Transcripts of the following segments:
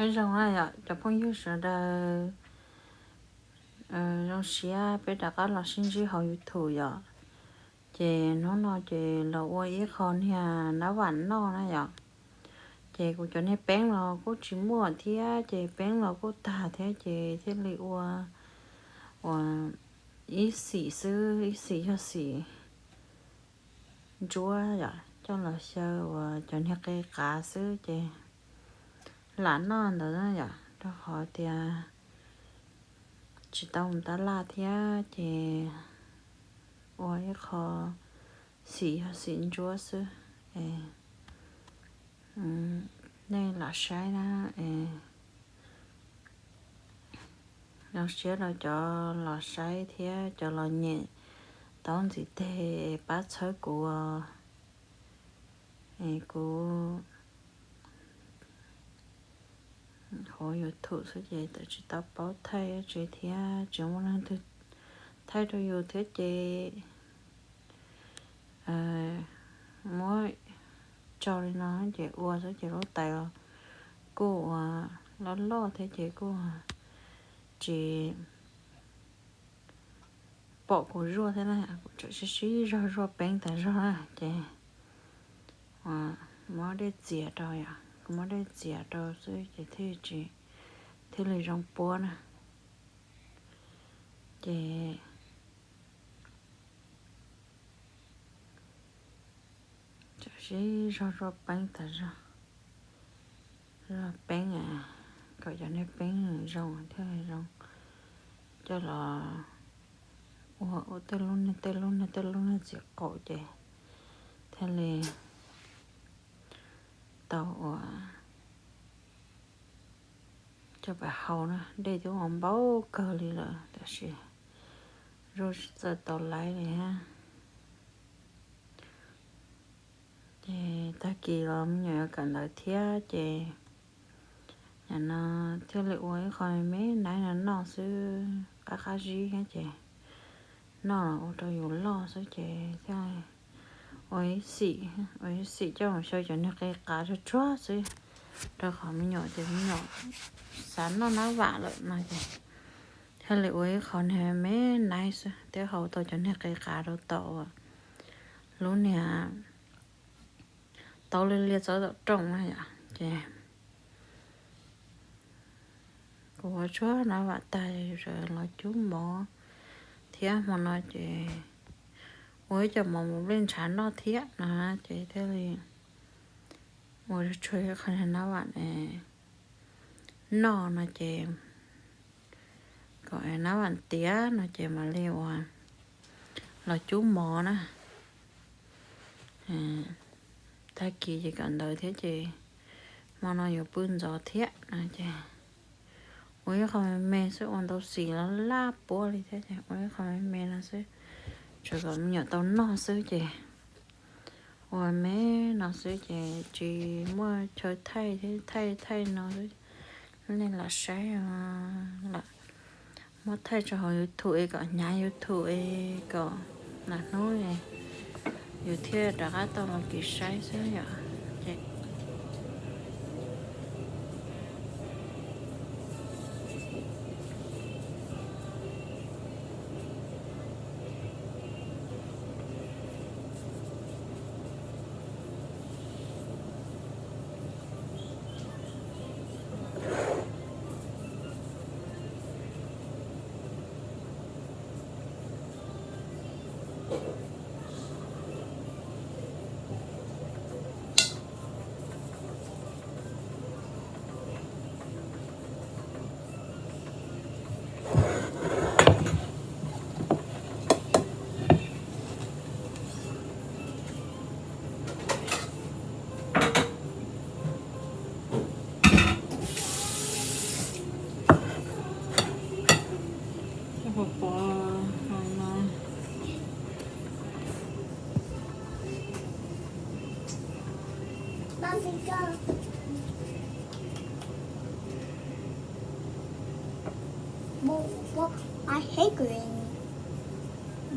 hay rong này ạ cho phong yêu sợ đờ rong xía bé đã có là sinh trí hậu thủ ạ chị nó chị là ôi con nha nó vẫn nó ạ chị cũng cho nên bén là cô chỉ mua thì chị bén là cô ta thế chị thế liệu ít xì sư ít xì cho xì chúa ạ cho là sơ cho nên cái cá sư chị là nó nữa ạ đó họ thì chỉ tao ta la thế chị ôi khó xì xin chúa sư đây là sai đó nó sẽ là cho là sai thế cho là nhẹ tao chỉ thế bắt chơi của họ yêu thụ số gì tại chỉ tao bảo thay chỉ thế chỉ muốn ăn thứ thay đồ yêu thế chị mỗi cho đi nó chị ua số chị lót tay cô lo thế chị cô chị bỏ của rùa thế này chị xí rùa bén tại rùa chị mỗi để dìa rồi mỗi để dìa rồi rồi chị thấy chị thế là trong bố nè chị xí rùa bén tại rùa bén gọi cho nó bén rồng thế là rồng cho là tên luôn chỉ cổ chị thế là tàu cho bà hậu nữa đây chú ông báo cơ đi là đó là rồi giờ tàu lại này ha chị ta kỳ lắm nhờ cần đợi thía chị nhà nó theo lệ uống khỏi mấy nãy là nó sư cá cá gì hết chị nó ô tô dù lo sư chị theo ôi xị cho một số cho nó cái cá cho chua sư rồi khỏi mới nhỏ thì mới nhỏ sáng nó vạ lại mà chị theo lệ uống khỏi hè mấy nãy sư theo hậu tôi cho nó cái cá đâu tàu lúc nè tàu lên liệt gió trồng này ạ chị của chúa nó vạ tay rồi nó chú mỏ thiết mà nó chị ôi cho mong lên chán nó thiết nè chị thế thì ôi chơi không nó bạn này nó chị gọi nó bạn tía nó chị mà liều là chú mỏ nè ta kỳ chỉ cần đợi thế chị mà nó nhiều bươn gió thiết nè chị ôi không mẹ sẽ ôn tao xì nó la bố đi thế chị ôi không mẹ nó sẽ rồi còn nhớ tao nó sẽ chị ôi mẹ nó sẽ chị mua chơi thay nó nên là sai là mua thay cho họ tuổi cả nhà tuổi cả là nói này yêu thiết đã tao là kỳ sai sẽ vậy chị Well, I hate green.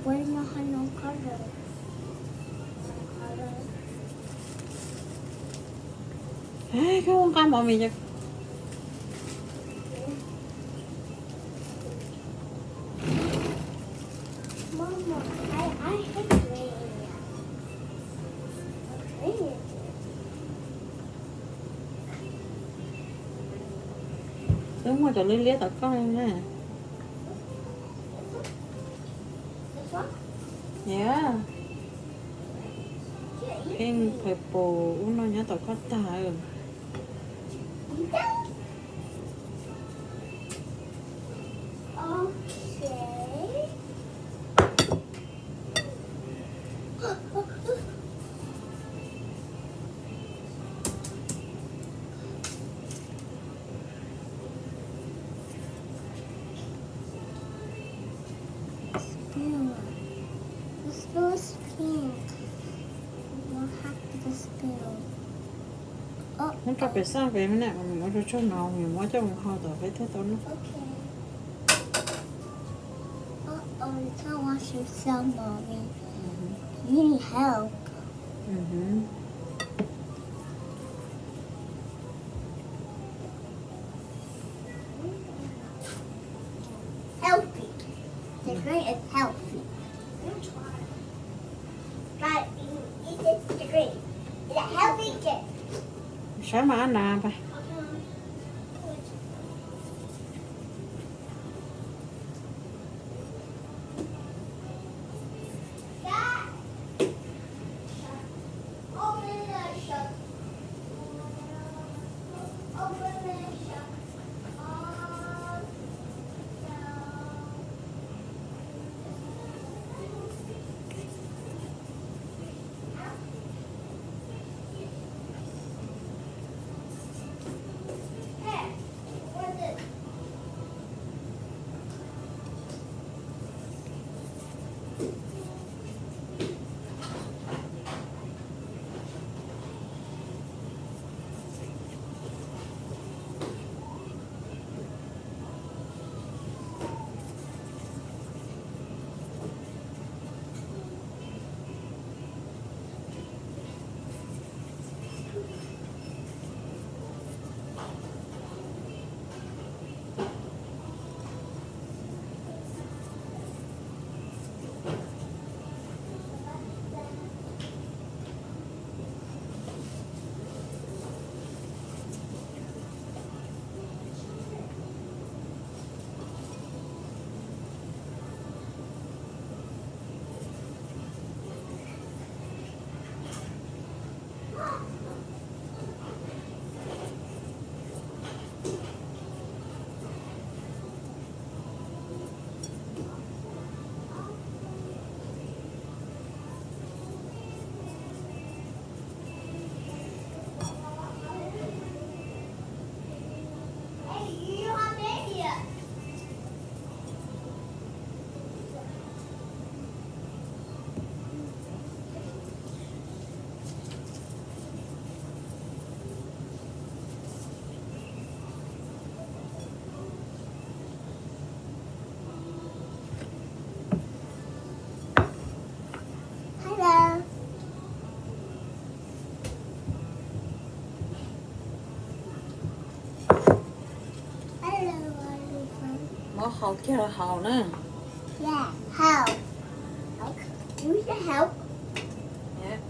Where's no color? Ê, cái con cá mỏ mì chứ Đúng rồi, cho lý lý tao con nè. This one? Yeah. Pink, purple, uno nhá tao có tài. Okay. Spill. The spill is pink. What happened to the spill? Oh, Không có phải sao về nè, mình muốn cho chỗ nào mình muốn cho mình ho tao phải thế tao nó. okay. Uh-oh, you can't wash yourself, Mommy. You need help. Healthy. The green is healthy. But eat the green. It's a healthy kid. Sáng mà ăn nào phải. Hello. Hello, Oliver. Nó hầu kia là hầu nè. Yeah, help. Use the help. Yeah.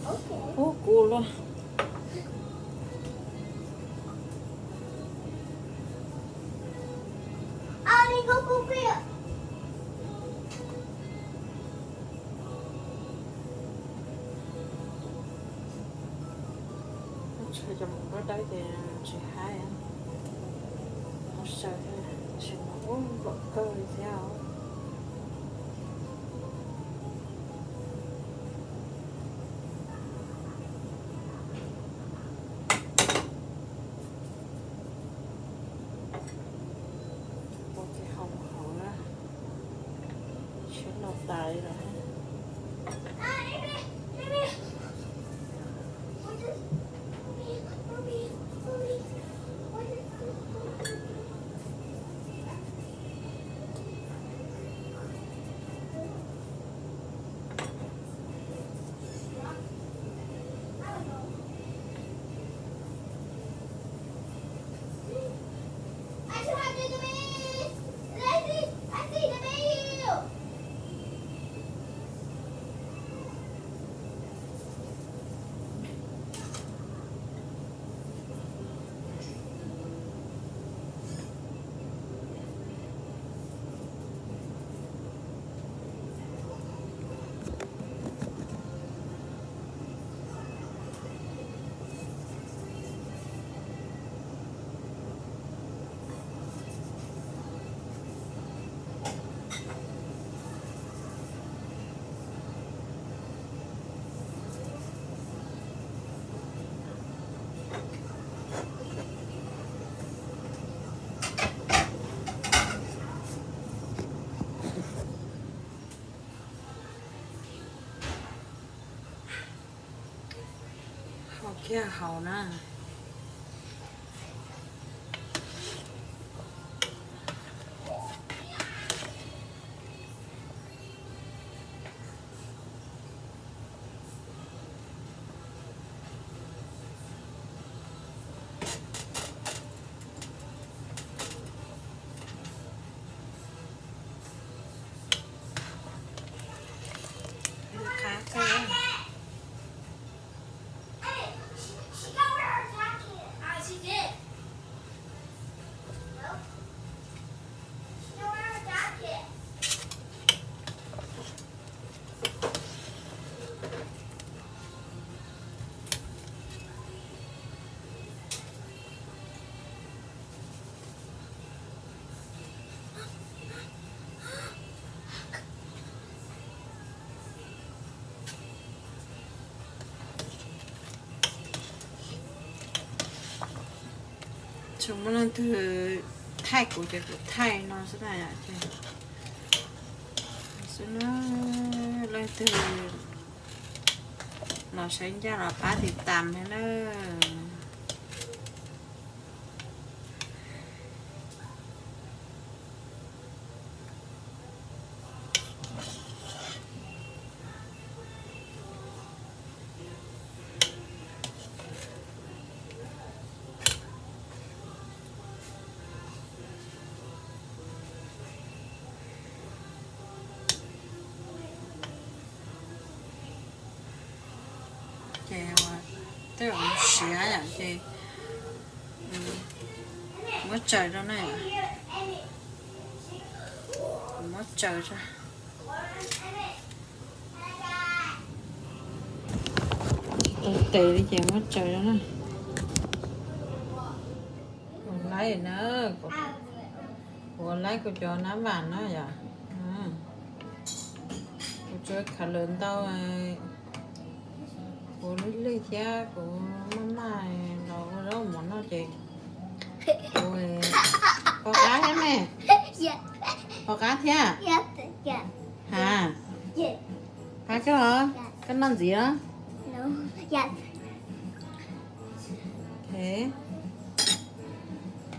Okay. Ô, cool luôn. Ollie, go here. Chơi cho một cái đấy thì chị hai em. Nó sợ chị nó vợ cơ thì sao? Một cái hồng hậu đó. Chị nó tài rồi. kia hậu nè cá cơ chúng nó từ Thái của cái Thái nó sẽ là gì sẽ nó lên từ nó sẽ ra là ba thì tầm hay nó chèo tức là xía vậy chị mất trời đâu này mất trời ra tì đi chị mất trời đó nè còn lấy rồi nữa còn lấy cô cho nó vàng nó vậy cô chơi khá lớn tao cô lấy cha của mama nó đâu muốn nó chị rồi có cá thế mẹ có cá thế à hả cá chứ hả cái làm gì đó thế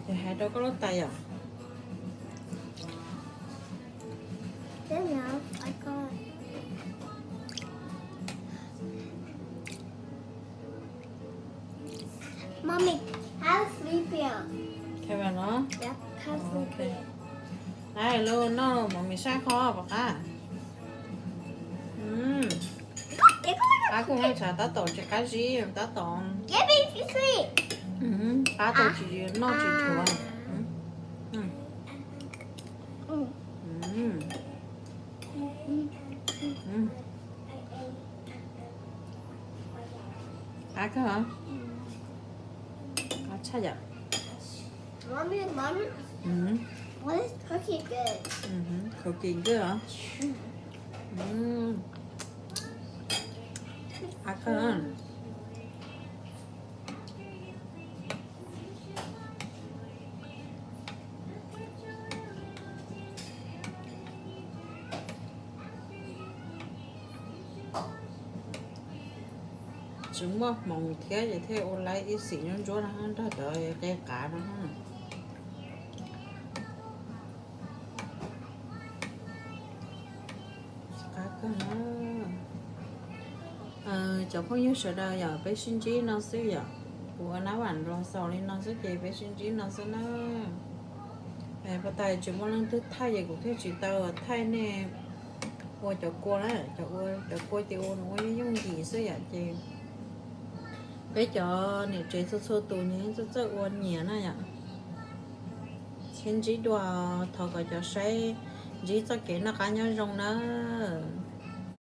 thì hai đứa có lót tay à Mommy, have sleeping. theo bà nó Yep, have sleeping. đây luôn nó mà mình sai kho bạc à cá cũng hay xả tá tổ cho cá gì tá tổ Yeah, baby, sleep. cá tổ chỉ nó chỉ thừa cá cơ hả cá chắc vậy Mommy, what is cookie good? khẩu kỳ cơ hả cá cơ hả chúng mà mong thế vậy thế online ít xí nhân chỗ nó đó trời cái cá nó cá cơ cháu không nhớ sợ đâu giờ bé sinh trí nó xíu giờ của nó bạn lo sau lên nó sẽ chơi bé sinh trí nó sẽ nó và tại chúng nó thứ thay vậy cũng thế chỉ tao thay nè qua cho cô đấy cho cô thì nó dùng gì xíu vậy chị cái cho nè chơi sơ tù nhé sơ ôn nhẹ này ạ xin chỉ đùa thọ cái cho say chỉ cho cái nó cá nhau rong đó